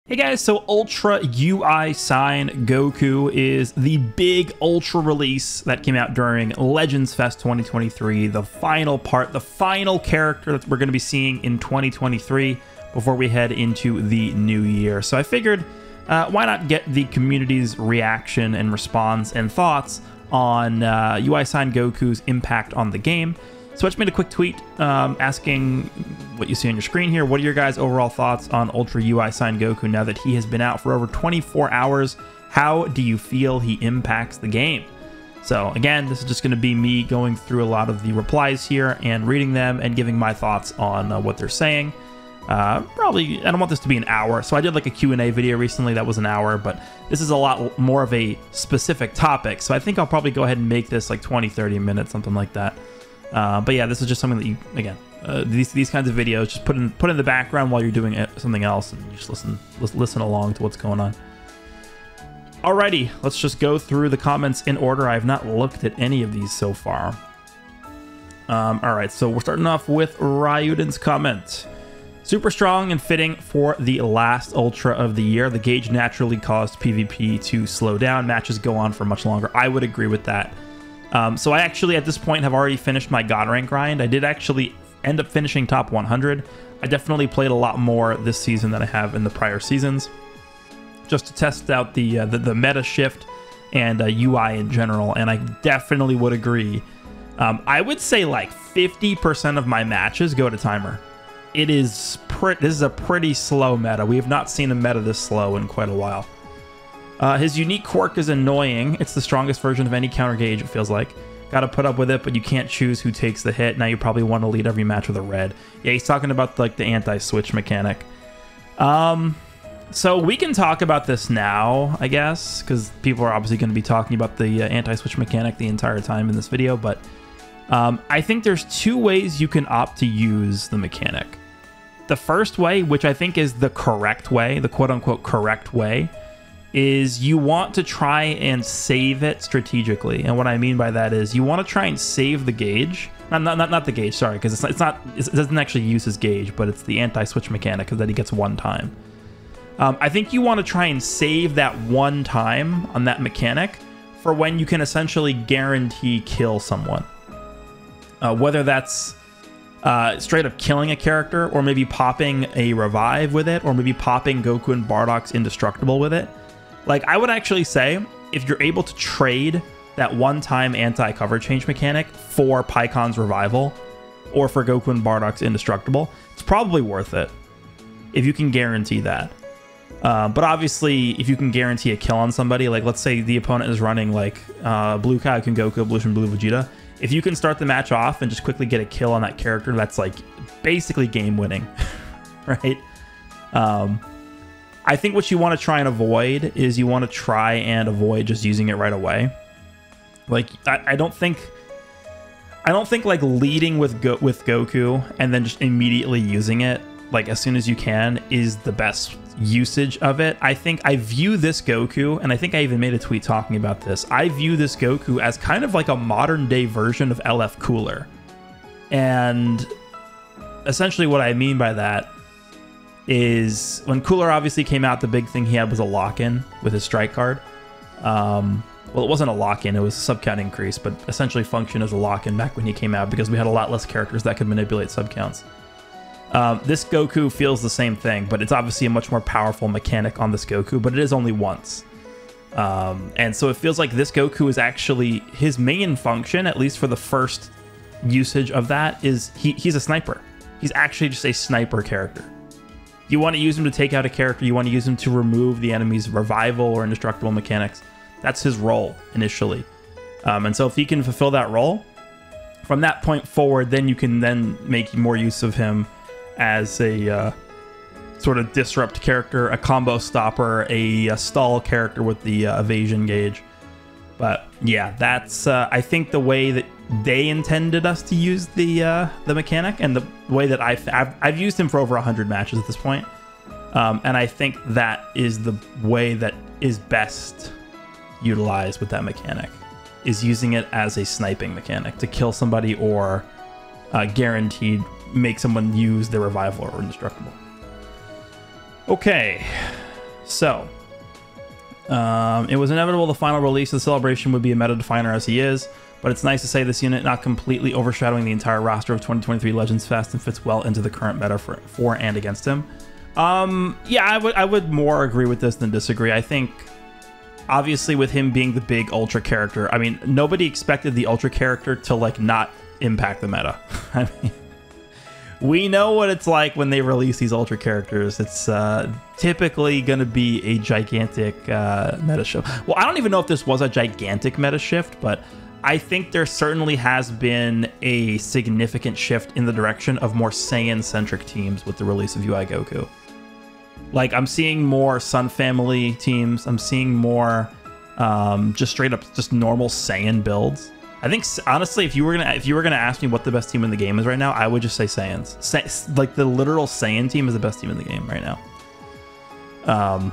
Hey guys, so Ultra UI Sign Goku is the big Ultra release that came out during Legends Fest 2023, the final part, the final character that we're going to be seeing in 2023 before we head into the new year. So I figured, why not get the community's reaction and response and thoughts on UI Sign Goku's impact on the game. So I just made a quick tweet asking what you see on your screen here. What are your guys' overall thoughts on Ultra UI Sign Goku now that he has been out for over 24 hours? How do you feel he impacts the game? So again, this is just going to be me going through a lot of the replies here and reading them and giving my thoughts on what they're saying. Probably, I don't want this to be an hour, so I did like a Q&A video recently that was an hour, but this is a lot more of a specific topic, so I think I'll probably go ahead and make this like 20-30 minutes, something like that. But yeah, this is just something that you, again, these kinds of videos, just put in the background while you're doing something else, and you just listen along to what's going on. Alrighty, let's just go through the comments in order. I have not looked at any of these so far. Alright, so we're starting off with Ryuden's comment. Super strong and fitting for the last Ultra of the year. The gauge naturally caused PvP to slow down. Matches go on for much longer. I would agree with that. So I actually, at this point, have already finished my God rank grind. I did actually end up finishing top 100. I definitely played a lot more this season than I have in the prior seasons, just to test out the meta shift and UI in general, and I definitely would agree. I would say like 50% of my matches go to timer. This is a pretty slow meta. We have not seen a meta this slow in quite a while. His unique quirk is annoying. It's the strongest version of any counter gauge, it feels like. Gotta put up with it, but you can't choose who takes the hit. Now you probably want to lead every match with a red. Yeah, he's talking about like the anti-switch mechanic. So we can talk about this now, I guess, because people are obviously going to be talking about the anti-switch mechanic the entire time in this video, but I think there's two ways you can opt to use the mechanic. The first way, which I think is the correct way, the quote-unquote correct way, is you want to try and save it strategically. And what I mean by that is you want to try and save the gauge. Not the gauge, sorry, because it doesn't actually use his gauge, but it's the anti-switch mechanic that he gets one time. I think you want to try and save that one time on that mechanic for when you can essentially guarantee kill someone. Whether that's straight up killing a character, or maybe popping a revive with it, or maybe popping Goku and Bardock's indestructible with it. Like, I would actually say, if you're able to trade that one-time anti-cover change mechanic for Pycon's revival, or for Goku and Bardock's indestructible, it's probably worth it, if you can guarantee that. But obviously, if you can guarantee a kill on somebody, like let's say the opponent is running like Blue Kaioken Goku, Evolution Blue Vegeta, if you can start the match off and just quickly get a kill on that character, that's like basically game winning, right? I think what you want to try and avoid is you want to try and avoid just using it right away. Like I don't think like leading with Goku and then just immediately using it like as soon as you can is the best usage of it. I think I view this Goku, and I think I even made a tweet talking about this, I view this Goku as kind of like a modern day version of LF Cooler. And essentially what I mean by that is when Cooler obviously came out, the big thing he had was a lock-in with his strike card. Well, it wasn't a lock-in, it was a sub-count increase, but essentially functioned as a lock-in back when he came out because we had a lot less characters that could manipulate sub-counts. This Goku feels the same thing, but it's obviously a much more powerful mechanic on this Goku, but it is only once. And so it feels like this Goku is actually, his main function, at least for the first usage of that, is he's a sniper. He's actually just a sniper character. You want to use him to take out a character, you want to use him to remove the enemy's revival or indestructible mechanics. That's his role initially. And so if he can fulfill that role, from that point forward, then you can then make more use of him as a sort of disrupt character, a combo stopper, a stall character with the evasion gauge. But yeah, that's I think the way that they intended us to use the mechanic, and the way that I've used him for over 100 matches at this point. And I think that is the way that is best utilized with that mechanic, is using it as a sniping mechanic to kill somebody or guaranteed make someone use their revival or indestructible. Okay, So, it was inevitable the final release of the celebration would be a meta definer as he is, but it's nice to say this unit not completely overshadowing the entire roster of 2023 Legends Fest and fits well into the current meta for and against him. Yeah, I would more agree with this than disagree. I think, obviously, with him being the big Ultra character, I mean, nobody expected the Ultra character to, like, not impact the meta. I mean, we know what it's like when they release these Ultra characters. It's typically going to be a gigantic meta shift. Well, I don't even know if this was a gigantic meta shift, but I think there certainly has been a significant shift in the direction of more Saiyan-centric teams with the release of UI Goku. Like, I'm seeing more Sun Family teams. I'm seeing more just straight up just normal Saiyan builds. I think, honestly, if you were gonna ask me what the best team in the game is right now, I would just say Saiyans. Like, the literal Saiyan team is the best team in the game right now.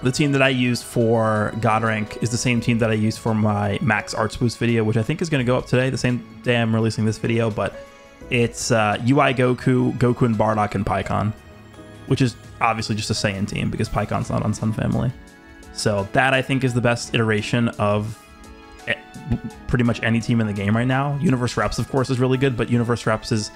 The team that I use for God rank is the same team that I used for my Max Arts Boost video, which I think is going to go up today, the same day I'm releasing this video. But it's UI Goku, Goku and Bardock, and Pikkon, which is obviously just a Saiyan team because Pikkon's not on Sun Family. So that, I think, is the best iteration of pretty much any team in the game right now. Universe Reps, of course, is really good, but Universe Reps is,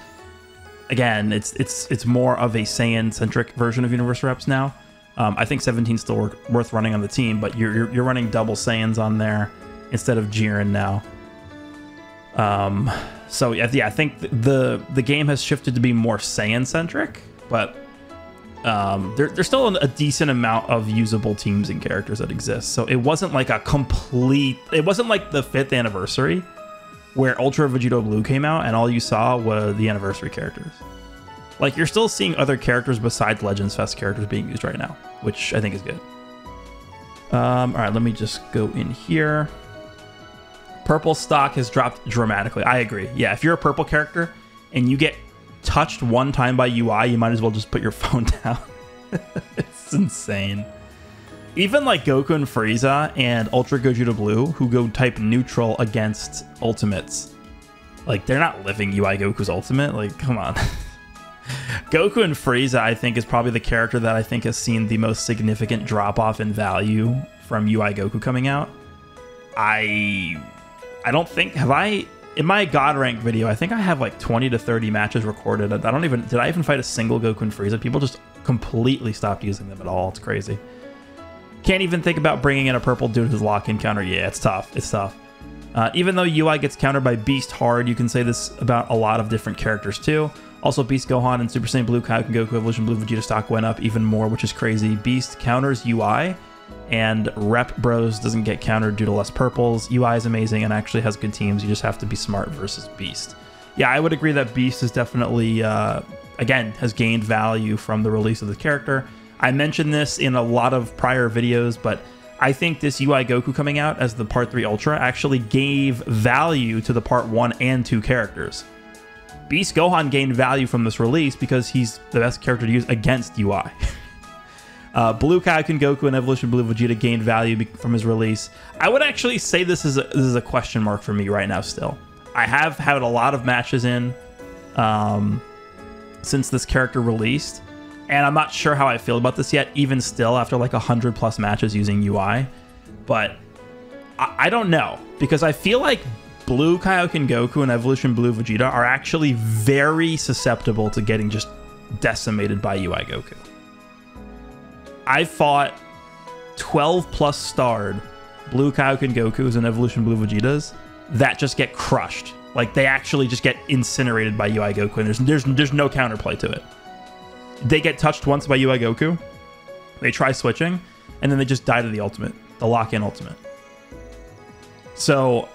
again, it's more of a Saiyan-centric version of Universe Reps now. I think 17's still worth running on the team, but you're running double Saiyans on there instead of Jiren now. So yeah, I think the game has shifted to be more Saiyan-centric, but there's still a decent amount of usable teams and characters that exist. So it wasn't like a complete... It wasn't like the 5th anniversary where Ultra Vegito Blue came out and all you saw were the anniversary characters. Like, you're still seeing other characters besides Legends Fest characters being used right now, which I think is good. All right, let me just go in here. Purple stock has dropped dramatically. I agree. Yeah, if you're a purple character and you get touched one time by UI, you might as well just put your phone down. It's insane. Even like Goku and Frieza and Ultra Gogeta Blue, who go type neutral against ultimates, like, they're not living UI Goku's ultimate. Like, come on. Goku and Frieza, I think, is probably the character that I think has seen the most significant drop-off in value from UI Goku coming out. I don't think... Have I... In my God rank video, I think I have like 20 to 30 matches recorded. I don't even... Did I even fight a single Goku and Frieza? People just completely stopped using them at all. It's crazy. Can't even think about bringing in a purple dude who's lock-in counter. Yeah, it's tough. It's tough. Even though UI gets countered by Beast hard, you can say this about a lot of different characters too. Also, Beast Gohan and Super Saiyan Blue Kaioken Goku Evolution Blue Vegeta stock went up even more, which is crazy. Beast counters UI, and Rep Bros doesn't get countered due to less purples. UI is amazing and actually has good teams. You just have to be smart versus Beast. Yeah, I would agree that Beast is definitely, again, has gained value from the release of the character. I mentioned this in a lot of prior videos, but I think this UI Goku coming out as the Part 3 Ultra actually gave value to the Part 1 and 2 characters. Beast Gohan gained value from this release because he's the best character to use against UI. Blue Kaioken Goku and Evolution Blue Vegeta gained value from his release. I would actually say this is a question mark for me right now still. I have had a lot of matches in since this character released, and I'm not sure how I feel about this yet, even still after like 100+ matches using UI. But I don't know, because I feel like Blue Kaioken Goku and Evolution Blue Vegeta are actually very susceptible to getting just decimated by UI Goku. I fought 12+ starred Blue Kaioken Gokus and Evolution Blue Vegetas that just get crushed. Like, they actually just get incinerated by UI Goku, and there's no counterplay to it. They get touched once by UI Goku, they try switching, and then they just die to the ultimate, the lock-in ultimate. So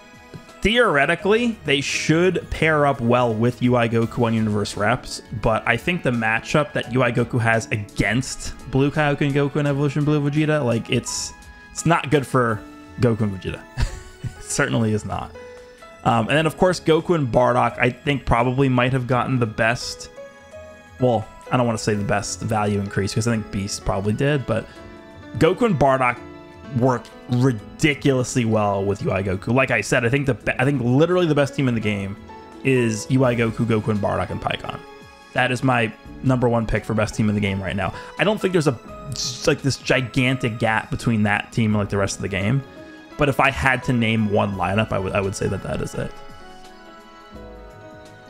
theoretically, they should pair up well with UI Goku on Universe Reps, but I think the matchup that UI Goku has against Blue Kaioken Goku and Evolution Blue Vegeta, like, it's not good for Goku and Vegeta. It certainly is not. And then, of course, Goku and Bardock, I think, probably might have gotten the best... Well, I don't want to say the best value increase, because I think Beast probably did, but Goku and Bardock work ridiculously well with UI Goku. Like I said, I think literally the best team in the game is UI Goku, Goku and Bardock, and Pikkon. That is my #1 pick for best team in the game right now. I don't think there's like this gigantic gap between that team and like the rest of the game. But if I had to name one lineup, I would say that is it.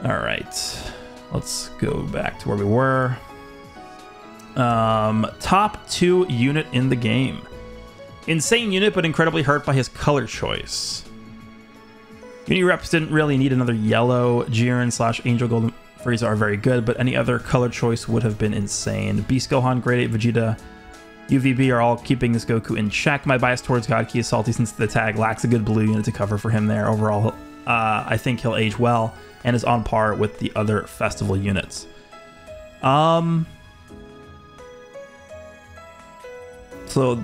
All right, let's go back to where we were. Top 2 unit in the game. Insane unit, but incredibly hurt by his color choice. Uni reps didn't really need another yellow. Jiren / Angel Golden Frieza are very good, but any other color choice would have been insane. Beast Gohan, Grade 8 Vegeta, UVB are all keeping this Goku in check. My bias towards God Ki is salty since the tag lacks a good blue unit to cover for him there. Overall, I think he'll age well and is on par with the other festival units. So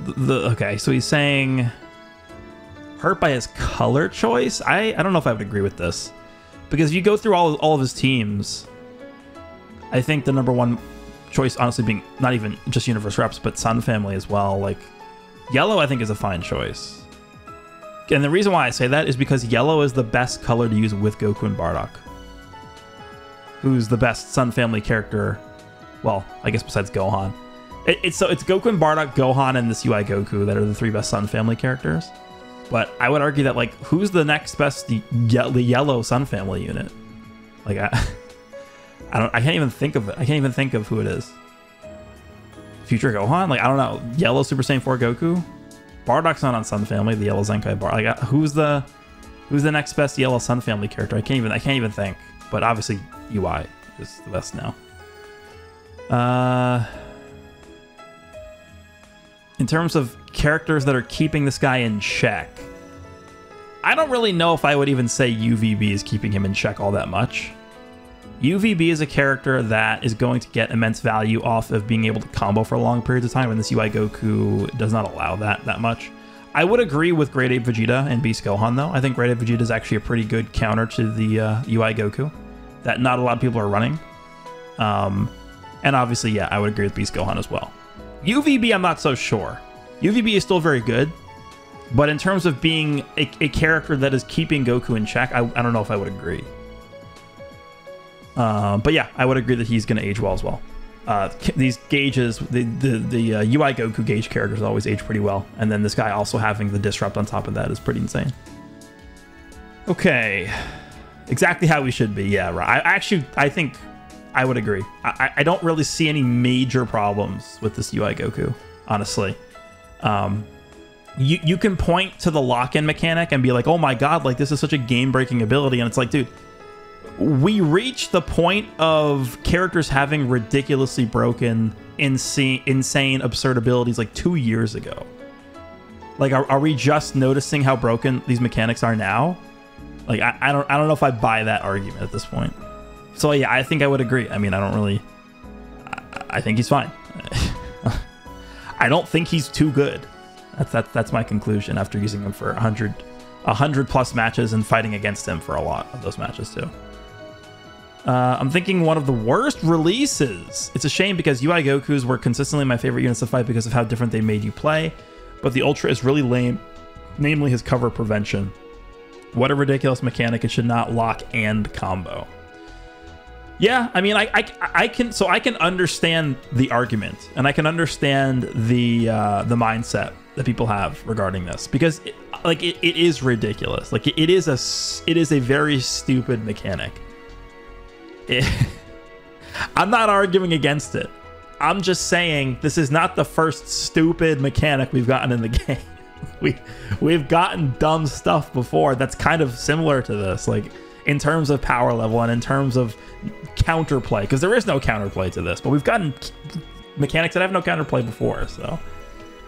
so he's saying hurt by his color choice. I don't know if I would agree with this, because if you go through all of his teams, I think the #1 choice honestly being not even just Universe Reps, but Sun Family as well. Like yellow, I think is a fine choice. And the reason why I say that is because yellow is the best color to use with Goku and Bardock, who's the best Sun Family character. Well, I guess besides Gohan. It's Goku and Bardock, Gohan, and this UI Goku that are the 3 best Sun Family characters. But I would argue that, like, who's the next best the yellow Sun Family unit? Like, I can't even think of it. I can't even think of who it is. Future Gohan? Like, I don't know. Yellow Super Saiyan 4 Goku? Bardock's not on Sun Family. The yellow Zenkai Bar. Like, who's the next best yellow Sun Family character? I can't even think. But obviously, UI is the best now. In terms of characters that are keeping this guy in check, I don't really know if I would even say UVB is keeping him in check all that much. UVB is a character that is going to get immense value off of being able to combo for long periods of time, and this UI Goku does not allow that much. I would agree with Grade 8 Vegeta and Beast Gohan, though. I think Grade 8 Vegeta is actually a pretty good counter to the UI Goku that not a lot of people are running. And obviously, yeah, I would agree with Beast Gohan as well. UVB, I'm not so sure. UVB is still very good, but in terms of being a character that is keeping Goku in check, I don't know if I would agree. But yeah, I would agree that he's going to age well as well. These gauges, the UI Goku gauge characters always age pretty well, and then this guy also having the disrupt on top of that is pretty insane. Okay, exactly how we should be. Yeah, right. I think I would agree. I don't really see any major problems with this UI Goku, honestly. You can point to the lock-in mechanic and be like, oh my god, like this is such a game-breaking ability, and it's like, dude, we reached the point of characters having ridiculously broken, insane, absurd abilities like 2 years ago. Like, are we just noticing how broken these mechanics are now? Like, I don't know if I buy that argument at this point. So yeah, I think I would agree. I mean, I think he's fine. I don't think he's too good. That's my conclusion after using him for 100 plus matches and fighting against him for a lot of those matches too. I'm thinking one of the worst releases. It's a shame because UI Gokus were consistently my favorite units to fight because of how different they made you play, but the Ultra is really lame, namely his cover prevention. What a ridiculous mechanic. It should not lock and combo. Yeah, I mean, I can understand the argument, and I can understand the mindset that people have regarding this, because it is ridiculous. Like it is a very stupid mechanic. I'm not arguing against it. I'm just saying this is not the first stupid mechanic we've gotten in the game. We've gotten dumb stuff before that's kind of similar to this, like in terms of power level and in terms of counterplay, because there is no counterplay to this, but we've gotten mechanics that have no counterplay before. So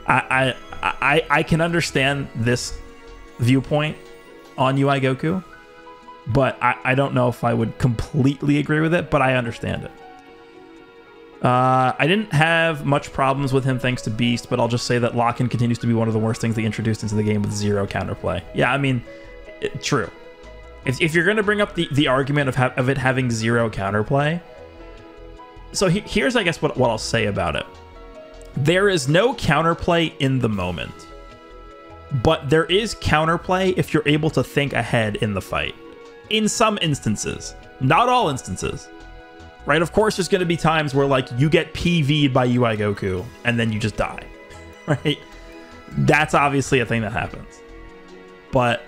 I can understand this viewpoint on UI Goku, but I don't know if I would completely agree with it, but I understand it. I didn't have much problems with him thanks to Beast, but I'll just say that lock-in continues to be one of the worst things they introduced into the game with zero counterplay. Yeah, I mean, true. If you're going to bring up the argument of it having zero counterplay, so here's, I guess, what I'll say about it. There is no counterplay in the moment, but there is counterplay if you're able to think ahead in the fight. In some instances, not all instances, right? Of course, there's going to be times where like you get PV'd by UI Goku and then you just die, right? That's obviously a thing that happens. But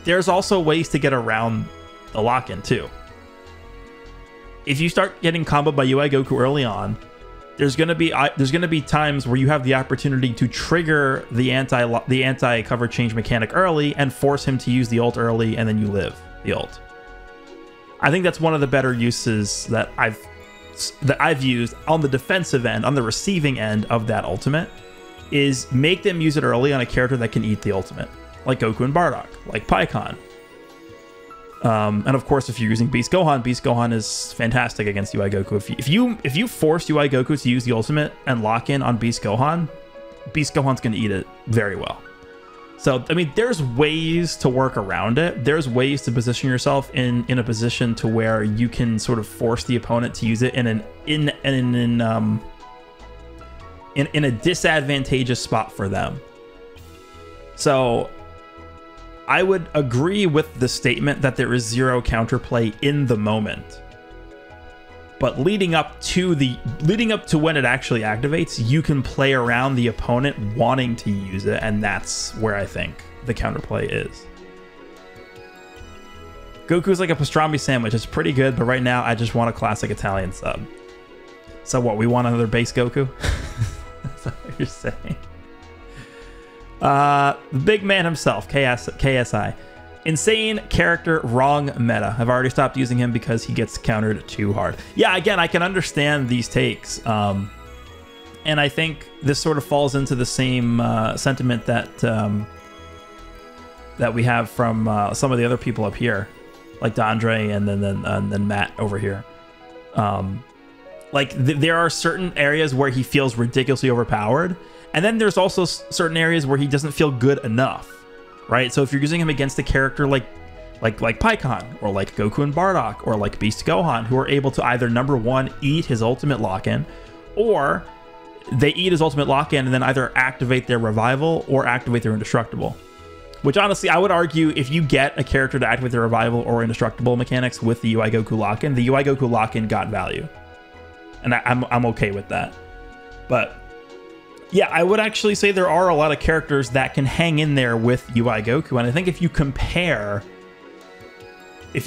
there's also ways to get around the lock-in too. If you start getting comboed by UI Goku early on, there's gonna be times where you have the opportunity to trigger the anti cover change mechanic early and force him to use the ult early, and then you live the ult. I think that's one of the better uses that I've used on the defensive end, on the receiving end of that ultimate, is make them use it early on a character that can eat the ultimate, like Goku and Bardock, like Pikkon. And of course, if you're using Beast Gohan is fantastic against UI Goku. If you force UI Goku to use the ultimate and lock in on Beast Gohan's going to eat it very well. So, I mean, there's ways to work around it. There's ways to position yourself in a position to where you can sort of force the opponent to use it in a disadvantageous spot for them. So I would agree with the statement that there is zero counterplay in the moment. But leading up to when it actually activates, you can play around the opponent wanting to use it, and that's where I think the counterplay is. Goku's like a pastrami sandwich. It's pretty good, but right now I just want a classic Italian sub. So what, we want another base Goku? That's what you're saying. The big man himself, KSI. Insane character, wrong meta. I've already stopped using him because he gets countered too hard. Yeah, again, I can understand these takes. And I think this sort of falls into the same sentiment that that we have from some of the other people up here, like Dandre and then Matt over here. There are certain areas where he feels ridiculously overpowered, and then there's also certain areas where he doesn't feel good enough, right? So if you're using him against a character like Pikkon, or like Goku and Bardock, or like Beast Gohan, who are able to either, number one, eat his ultimate lock-in, or they eat his ultimate lock-in and then either activate their revival or activate their indestructible. Which honestly, I would argue, if you get a character to activate their revival or indestructible mechanics with the UI Goku lock-in, the UI Goku lock-in got value. And I'm okay with that. But yeah, I would actually say there are a lot of characters that can hang in there with UI Goku. And I think if you compare this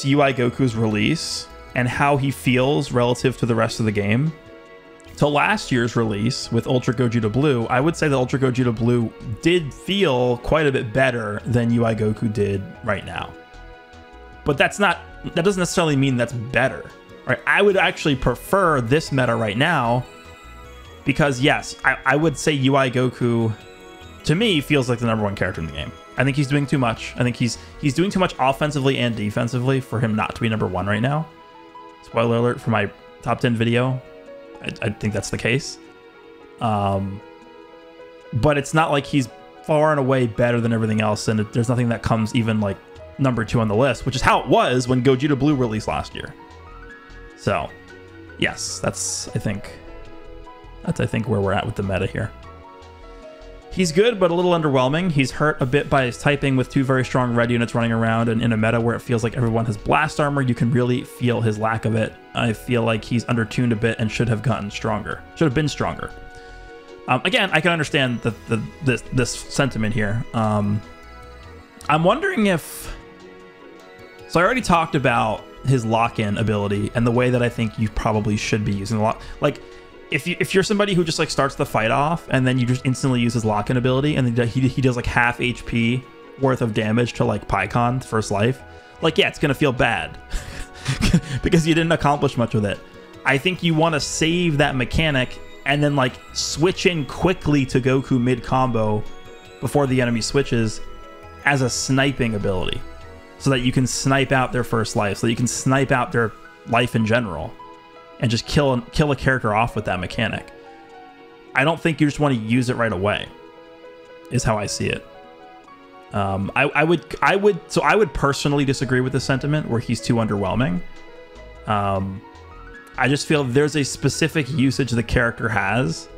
UI Goku's release and how he feels relative to the rest of the game to last year's release with Ultra Gogeta Blue, I would say that Ultra Gogeta Blue did feel quite a bit better than UI Goku did right now. But that doesn't necessarily mean that's better. Right? I would actually prefer this meta right now because, yes, I would say UI Goku, to me, feels like the #1 character in the game. I think he's doing too much. I think he's doing too much offensively and defensively for him not to be #1 right now. Spoiler alert for my top 10 video. I think that's the case. But it's not like he's far and away better than everything else, and there's nothing that comes even like #2 on the list, which is how it was when Gogeta Blue released last year. So, yes, that's I think where we're at with the meta here. He's good, but a little underwhelming. He's hurt a bit by his typing with 2 very strong red units running around, and in a meta where it feels like everyone has blast armor, you can really feel his lack of it. I feel like he's undertuned a bit and should have gotten stronger. Should have been stronger. Again, I can understand this sentiment here. I'm wondering if... So I already talked about his lock-in ability and the way that I think you probably should be using the lock. Like, if you're somebody who just like starts the fight off and then you just instantly use his lock-in ability and then he does like half HP worth of damage to like Pikkon first life, like, yeah, it's gonna feel bad because you didn't accomplish much with it. I think you want to save that mechanic and then like switch in quickly to Goku mid combo before the enemy switches as a sniping ability, so that you can snipe out their first life, so that you can snipe out their life in general, and just kill a character off with that mechanic. I don't think you just want to use it right away, is how I see it. I would personally disagree with the sentiment where he's too underwhelming. I just feel there's a specific usage the character has,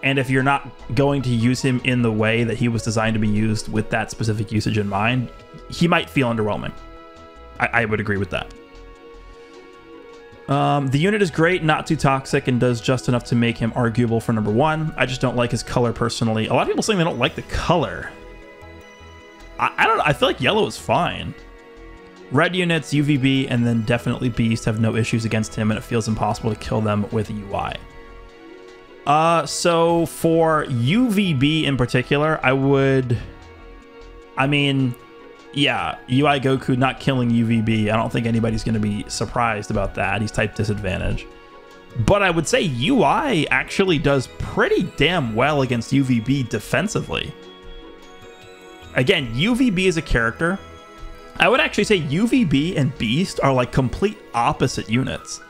and if you're not going to use him in the way that he was designed to be used with that specific usage in mind, he might feel underwhelming. I would agree with that. The unit is great, not too toxic, and does just enough to make him arguable for number 1. I just don't like his color personally. A lot of people saying they don't like the color. I don't know. I feel like yellow is fine. Red units, UVB, and then definitely Beast have no issues against him, and it feels impossible to kill them with UI. So for UVB in particular, I mean, yeah, UI Goku not killing UVB. I don't think anybody's going to be surprised about that. He's type disadvantage. But I would say UI actually does pretty damn well against UVB defensively. Again, UVB is a character. I would actually say UVB and Beast are like complete opposite units.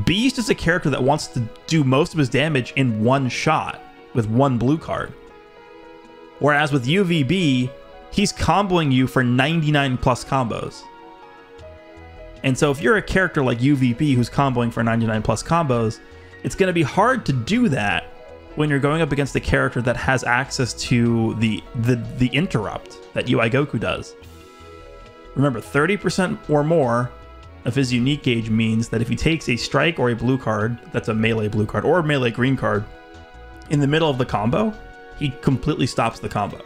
Beast is a character that wants to do most of his damage in one shot with one blue card. Whereas with UVB, he's comboing you for 99 plus combos. And so if you're a character like UVB who's comboing for 99 plus combos, it's going to be hard to do that when you're going up against a character that has access to the interrupt that UI Goku does. Remember, 30% or more of his unique gauge means that if he takes a strike or a blue card, that's a melee blue card or a melee green card, in the middle of the combo, he completely stops the combo.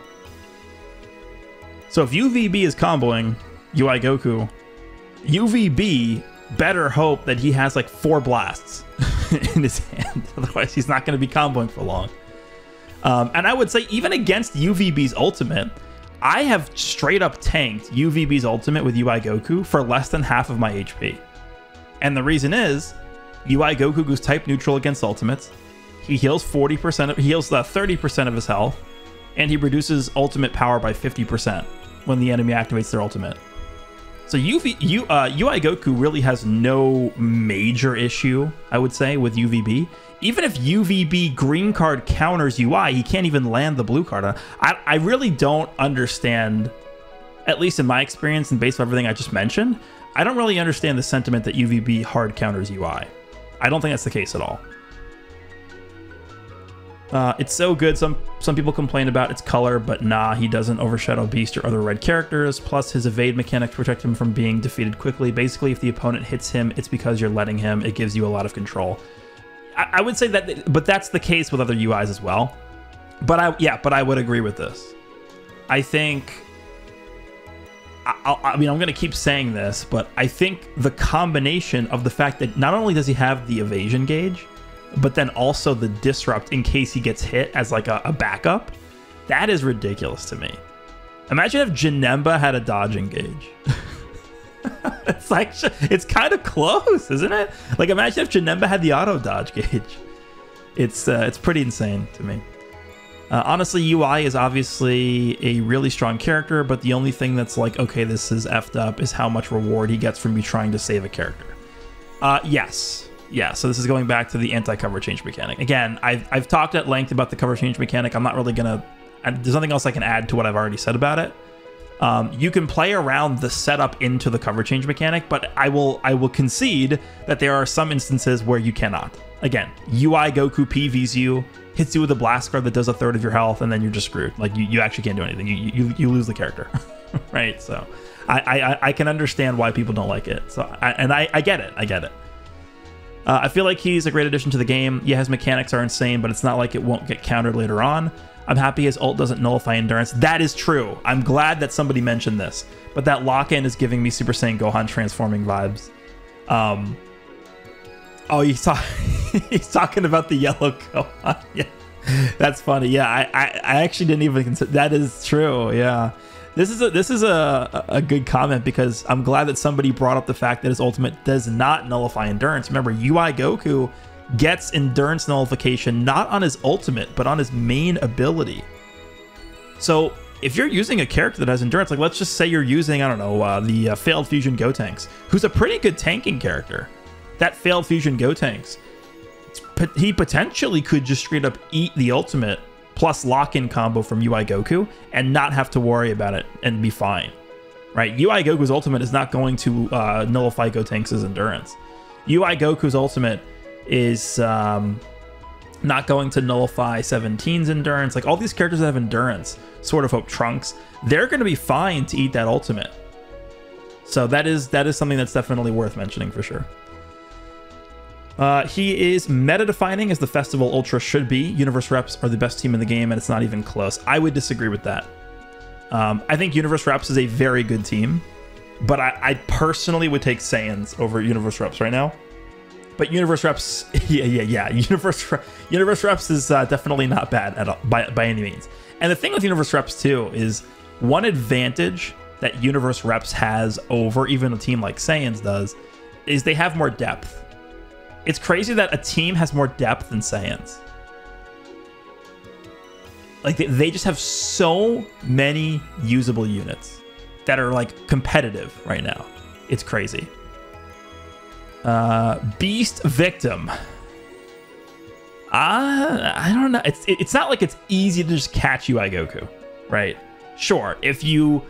So if UVB is comboing UI Goku, UVB better hope that he has like 4 blasts in his hand. Otherwise, he's not going to be comboing for long. And I would say even against UVB's ultimate, I have straight up tanked UVB's ultimate with UI Goku for less than half of my HP. And the reason is UI Goku goes type neutral against ultimates. He heals 30% of his health, and he reduces ultimate power by 50% when the enemy activates their ultimate. So UI Goku really has no major issue, I would say, with UVB. Even if UVB green card counters UI, he can't even land the blue card. I really don't understand, at least in my experience and based on everything I just mentioned, I don't really understand the sentiment that UVB hard counters UI. I don't think that's the case at all. It's so good. Some people complain about its color, but nah, he doesn't overshadow Beast or other red characters. Plus, his evade mechanics protect him from being defeated quickly. Basically, if the opponent hits him, it's because you're letting him. It gives you a lot of control. I would say that, but that's the case with other UIs as well. But I would agree with this. I think, I mean, I'm going to keep saying this, but I think the combination of the fact that not only does he have the evasion gauge, but then also the disrupt in case he gets hit as like a backup, that is ridiculous to me. Imagine if Janemba had a dodging gauge. It's like, it's kind of close, isn't it? Like, imagine if Janemba had the auto dodge gauge. It's pretty insane to me. Honestly, UI is obviously a really strong character, but the only thing that's like, okay, this is effed up is how much reward he gets from you trying to save a character. Yes. Yeah, so this is going back to the anti-cover change mechanic. Again, I've talked at length about the cover change mechanic. I'm not really gonna, there's nothing else I can add to what I've already said about it. You can play around the setup into the cover change mechanic, but I will concede that there are some instances where you cannot. Again, UI Goku PVs you, hits you with a blast card that does 1/3 of your health, and then you're just screwed. Like, you actually can't do anything. You lose the character, right? So I can understand why people don't like it. So I get it. I get it. I feel like he's a great addition to the game. Yeah, his mechanics are insane, but it's not like it won't get countered later on. I'm happy his ult doesn't nullify endurance. That is true. I'm glad that somebody mentioned this. But that lock-in is giving me Super Saiyan Gohan transforming vibes. Oh, he's talking about the yellow Gohan. Yeah, that's funny. Yeah, I actually didn't even consider. That is true. Yeah. This is a good comment, because I'm glad that somebody brought up the fact that his ultimate does not nullify endurance. Remember, UI Goku gets endurance nullification not on his ultimate, but on his main ability. So if you're using a character that has endurance, like let's just say you're using, I don't know, the failed fusion Gotenks, who's a pretty good tanking character. That failed fusion Gotenks, he potentially could just straight up eat the ultimate plus lock-in combo from UI Goku and not have to worry about it and be fine, right? UI Goku's ultimate is not going to nullify Gotenks' endurance. UI Goku's ultimate is not going to nullify 17's endurance. Like, all these characters that have endurance, Sword of Hope Trunks, they're going to be fine to eat that ultimate. So that is something that's definitely worth mentioning for sure. He is meta-defining as the Festival Ultra should be. Universe Reps are the best team in the game, and it's not even close. I would disagree with that. I think Universe Reps is a very good team, but I personally would take Saiyans over Universe Reps right now. But Universe Reps, yeah. Universe Reps is definitely not bad at all, by any means. And the thing with Universe Reps too is one advantage that Universe Reps has over even a team like Saiyans does is they have more depth. It's crazy that a team has more depth than Saiyans. Like they just have so many usable units that are like competitive right now. It's crazy. Beast Victim. I don't know. It's not like it's easy to just catch UI Goku, right? Sure, if you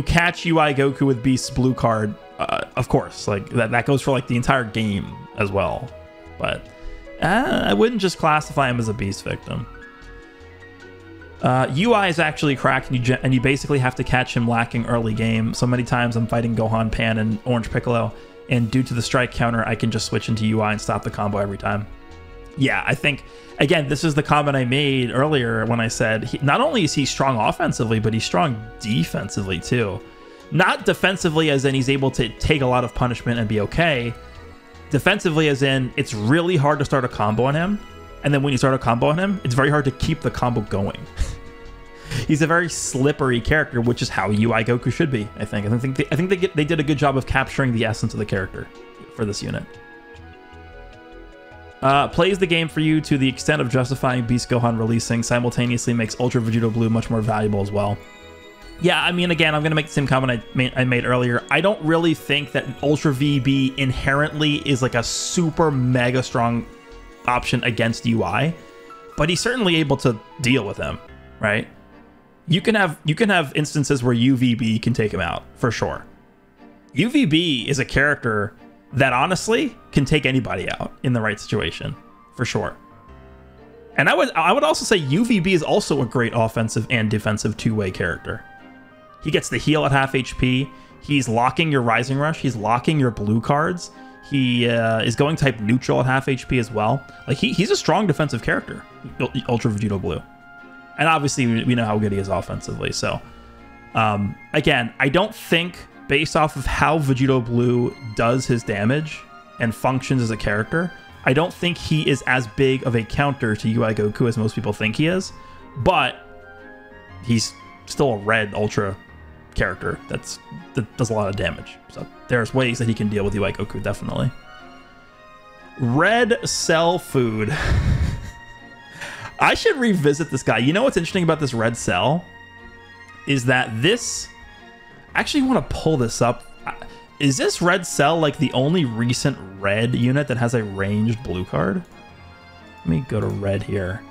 catch UI Goku with Beast's blue card, of course, like that goes for like the entire game as well. But I wouldn't just classify him as a Beast Victim. UI is actually cracked, and you basically have to catch him lacking early game. So many times I'm fighting Gohan, Pan, and Orange Piccolo, and due to the strike counter, I can just switch into UI and stop the combo every time. Yeah, I think, again, this is the comment I made earlier when I said not only is he strong offensively, but he's strong defensively too. Not defensively as in he's able to take a lot of punishment and be okay. Defensively as in it's really hard to start a combo on him. And then when you start a combo on him, it's very hard to keep the combo going. He's a very slippery character, which is how UI Goku should be, I think. I think they did a good job of capturing the essence of the character for this unit. Plays the game for you to the extent of justifying Beast Gohan releasing, simultaneously makes Ultra Vegito Blue much more valuable as well. Yeah, I mean, again, I'm going to make the same comment I made earlier. I don't really think that Ultra VB inherently is like a super mega strong option against UI, but he's certainly able to deal with him, right? You can have instances where UVB can take him out, for sure. UVB is a character that honestly can take anybody out in the right situation, for sure. And I would also say UVB is also a great offensive and defensive two-way character. He gets the heal at half HP. He's locking your Rising Rush. He's locking your blue cards. He is going type neutral at half HP as well. Like he's a strong defensive character, Ultra Vegito Blue. And obviously we know how good he is offensively. So again, I don't think based off of how Vegito Blue does his damage and functions as a character, I don't think he is as big of a counter to UI Goku as most people think he is, but he's still a red Ultra character that does a lot of damage. So there's ways that he can deal with UI Goku, definitely. Red Cell Food. I should revisit this guy. You know what's interesting about this Red Cell is that this... I actually want to pull this up. Is this Red Cell like the only recent red unit that has a ranged blue card? Let me go to red here.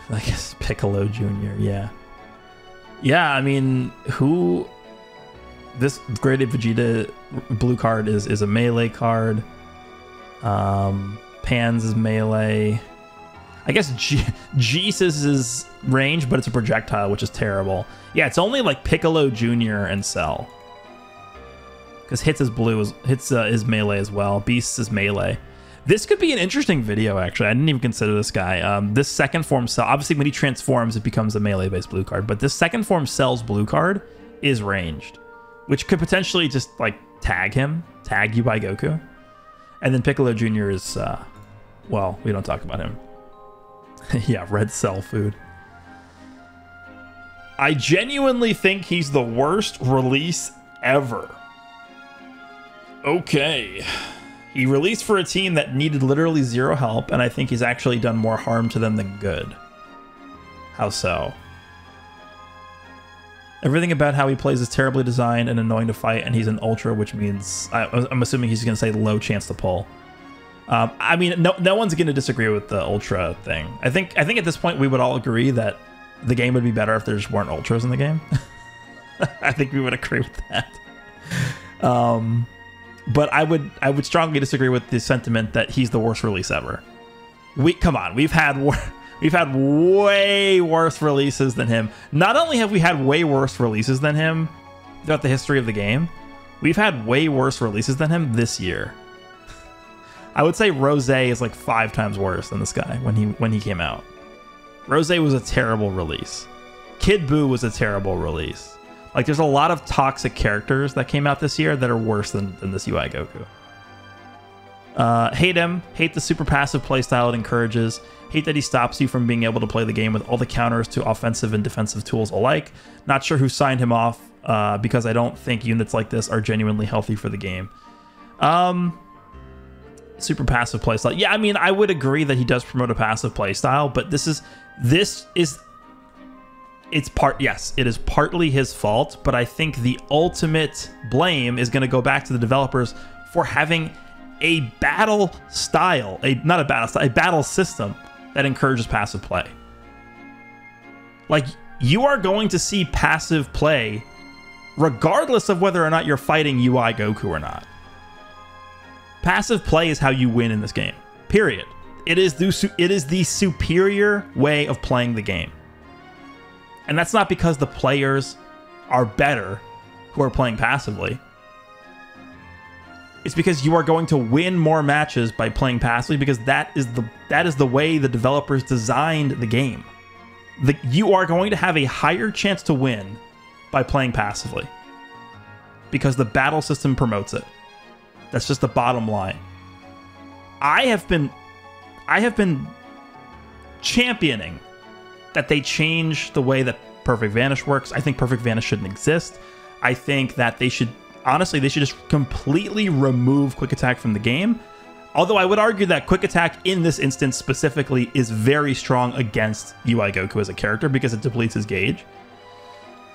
I guess Piccolo Jr., yeah. Yeah, I mean, this graded Vegeta blue card is a melee card. Pan's is melee. I guess Jesus is range, but it's a projectile, which is terrible. Yeah, it's only like Piccolo Jr. and Cell. Because Hits is blue, Hits is melee as well. Beast is melee. This could be an interesting video, actually. I didn't even consider this guy. This second form Cell, obviously when he transforms, it becomes a melee-based blue card. But this second form Cell's blue card is ranged, which could potentially just like tag UI Goku. And then Piccolo Jr. is, well, we don't talk about him. Yeah, Red Cell Food. I genuinely think he's the worst release ever. Okay. He released for a team that needed literally zero help, and I think he's actually done more harm to them than good. How so? Everything about how he plays is terribly designed and annoying to fight, and he's an Ultra, which means... I'm assuming he's going to say low chance to pull. I mean, no one's going to disagree with the Ultra thing. I think at this point we would all agree that the game would be better if there just weren't Ultras in the game. I think we would agree with that. But I would strongly disagree with the sentiment that he's the worst release ever. Come on, we've had way worse releases than him. Not only have we had way worse releases than him throughout the history of the game, we've had way worse releases than him this year. I would say Rose is like 5 times worse than this guy when he came out. Rose was a terrible release. Kid Buu was a terrible release. Like, there's a lot of toxic characters that came out this year that are worse than this UI Goku. Hate him. Hate the super passive playstyle it encourages. Hate that he stops you from being able to play the game with all the counters to offensive and defensive tools alike. Not sure who signed him off, because I don't think units like this are genuinely healthy for the game. Super passive playstyle. Yeah, I mean, I would agree that he does promote a passive playstyle, but yes, it is partly his fault, but I think the ultimate blame is going to go back to the developers for having a battle style, a battle system that encourages passive play. Like, you are going to see passive play regardless of whether or not you're fighting UI Goku or not. Passive play is how you win in this game. Period. It is the superior way of playing the game. And that's not because the players are better who are playing passively. It's because you are going to win more matches by playing passively, because that is the way the developers designed the game. You are going to have a higher chance to win by playing passively, because the battle system promotes it. That's just the bottom line. I have been championing that they change the way that Perfect Vanish works. I think Perfect Vanish shouldn't exist. I think that they should just completely remove Quick Attack from the game. Although I would argue that Quick Attack in this instance specifically is very strong against UI Goku as a character because it depletes his gauge.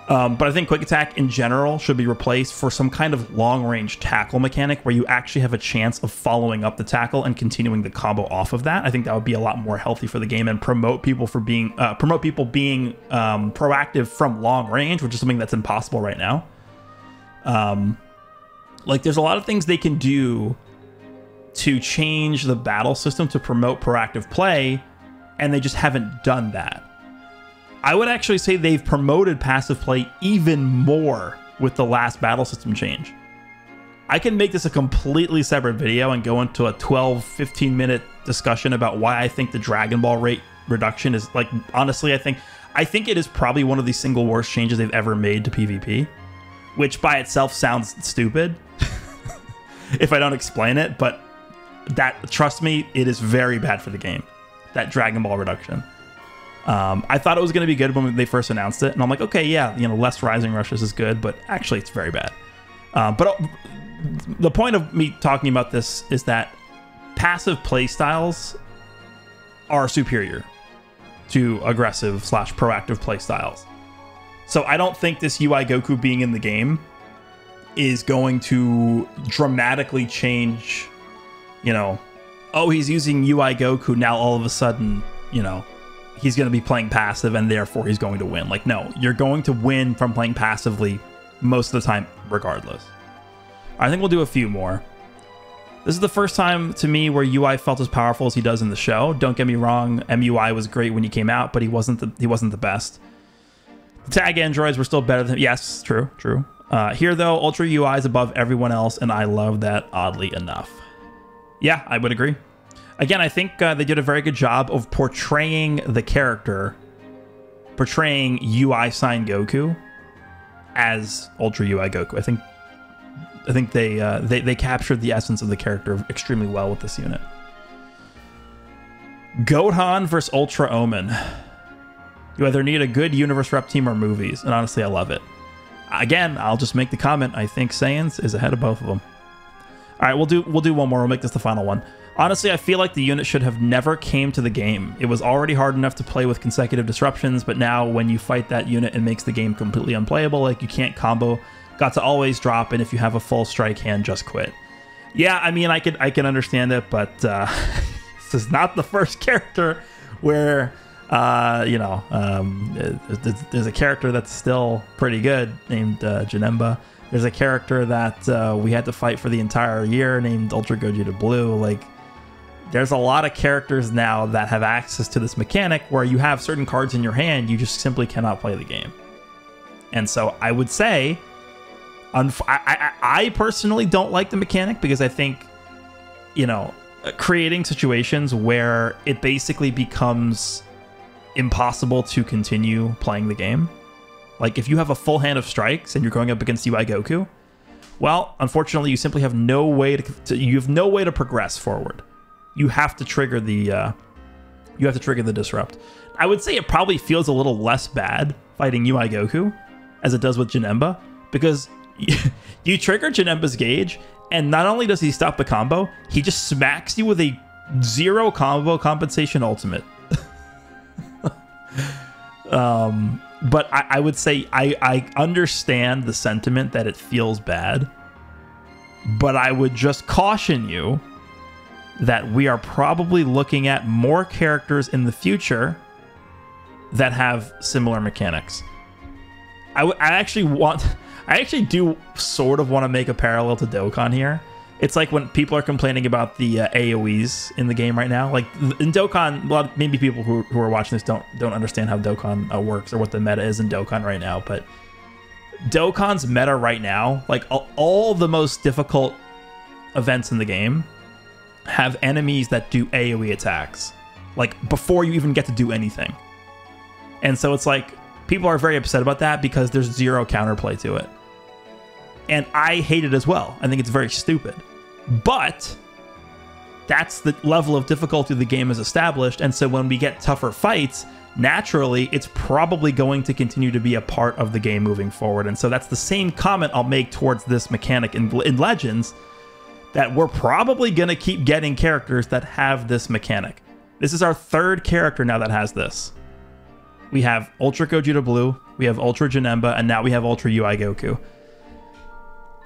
But I think Quick Attack in general should be replaced for some kind of long-range tackle mechanic where you actually have a chance of following up the tackle and continuing the combo off of that. I think that would be a lot more healthy for the game and promote people being proactive from long range, which is something that's impossible right now. Like, there's a lot of things they can do to change the battle system to promote proactive play, and they just haven't done that. I would actually say they've promoted passive play even more with the last battle system change. I can make this a completely separate video and go into a 12-15 minute discussion about why I think the Dragon Ball rate reduction is, like, honestly, I think it is probably one of the single worst changes they've ever made to PvP, which by itself sounds stupid if I don't explain it, but trust me, it is very bad for the game, that Dragon Ball reduction. I thought it was going to be good when they first announced it, and I'm like, okay, yeah, less Rising Rushes is good, but actually it's very bad. But the point of me talking about this is that passive playstyles are superior to aggressive / proactive playstyles. So I don't think this UI Goku being in the game is going to dramatically change, oh, he's using UI Goku, now all of a sudden, he's going to be playing passive and therefore he's going to win. Like, no, you're going to win from playing passively most of the time regardless. I think we'll do a few more. This is the first time to me where UI felt as powerful as he does in the show. Don't get me wrong, MUI was great when he came out, but he wasn't the best. The tag androids were still better than... Yes, true. Here, though, Ultra UI is above everyone else, and I love that, oddly enough. Yeah, I would agree. Again, I think they did a very good job of portraying the character, portraying UI Sign Goku as Ultra UI Goku. I think they captured the essence of the character extremely well with this unit. Gohan versus Ultra Omen. You either need a good universe rep team or movies, and honestly, I love it. Again, I'll just make the comment. I think Saiyans is ahead of both of them. All right, we'll do one more. We'll make this the final one. Honestly, I feel like the unit should have never came to the game. It was already hard enough to play with consecutive disruptions, but now when you fight that unit, it makes the game completely unplayable. Like, you can't combo. Got to always drop, and if you have a full strike hand, just quit. Yeah, I mean, I can understand it, but this is not the first character where there's a character that's still pretty good named Janemba. There's a character that we had to fight for the entire year named Ultra Gogeta Blue. Like, there's a lot of characters now that have access to this mechanic where you have certain cards in your hand, you just simply cannot play the game. And so I would say, I personally don't like the mechanic because I think, creating situations where it basically becomes impossible to continue playing the game. Like if you have a full hand of strikes and you're going up against UI Goku, well, unfortunately, you simply have no way to progress forward. You have to trigger the disrupt. I would say it probably feels a little less bad fighting UI Goku as it does with Janemba, because you trigger Janemba's gauge, and not only does he stop the combo, he just smacks you with a 0 combo compensation ultimate. But I would say I understand the sentiment that it feels bad, but I would just caution you that we are probably looking at more characters in the future that have similar mechanics. I actually do sort of want to make a parallel to Dokkan here. It's like when people are complaining about the AoEs in the game right now. Like in Dokkan, maybe people who are watching this don't understand how Dokkan works or what the meta is in Dokkan right now. But Dokkan's meta right now, like all the most difficult events in the game, have enemies that do AoE attacks, like before you even get to do anything. And so it's like people are very upset about that because there's 0 counterplay to it. And I hate it as well. I think it's very stupid. But that's the level of difficulty the game has established. And so when we get tougher fights, naturally, it's probably going to continue to be a part of the game moving forward. And so that's the same comment I'll make towards this mechanic in Legends, that we're probably going to keep getting characters that have this mechanic. This is our 3rd character now that has this. We have Ultra Gogeta Blue, we have Ultra Janemba, and now we have Ultra UI Goku.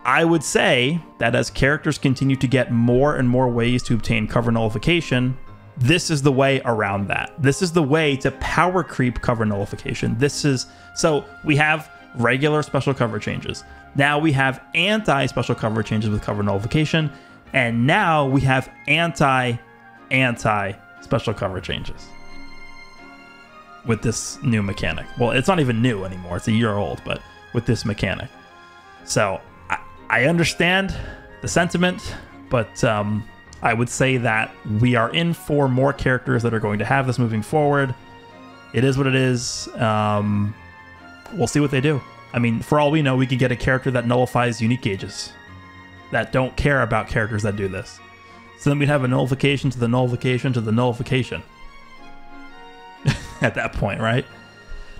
I would say that as characters continue to get more and more ways to obtain cover nullification, this is the way around that. This is the way to power creep cover nullification. So we have regular special cover changes. Now we have anti-special cover changes with cover nullification. And now we have anti-special cover changes with this new mechanic. Well, it's not even new anymore. It's a year old, but with this mechanic. So I understand the sentiment, but I would say that we are in for more characters that are going to have this moving forward. It is what it is. We'll see what they do. I mean, for all we know, we could get a character that nullifies unique gauges that don't care about characters that do this. So then we'd have a nullification to the nullification to the nullification at that point, right?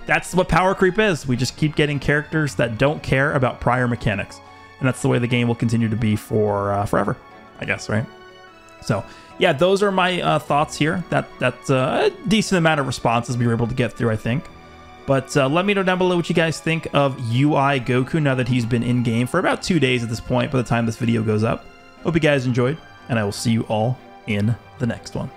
That's what power creep is. We just keep getting characters that don't care about prior mechanics. And that's the way the game will continue to be for forever, I guess, right? So, yeah, those are my thoughts here. That's a decent amount of responses we were able to get through, I think. But let me know down below what you guys think of UI Goku now that he's been in-game for about 2 days at this point by the time this video goes up. Hope you guys enjoyed, and I will see you all in the next one.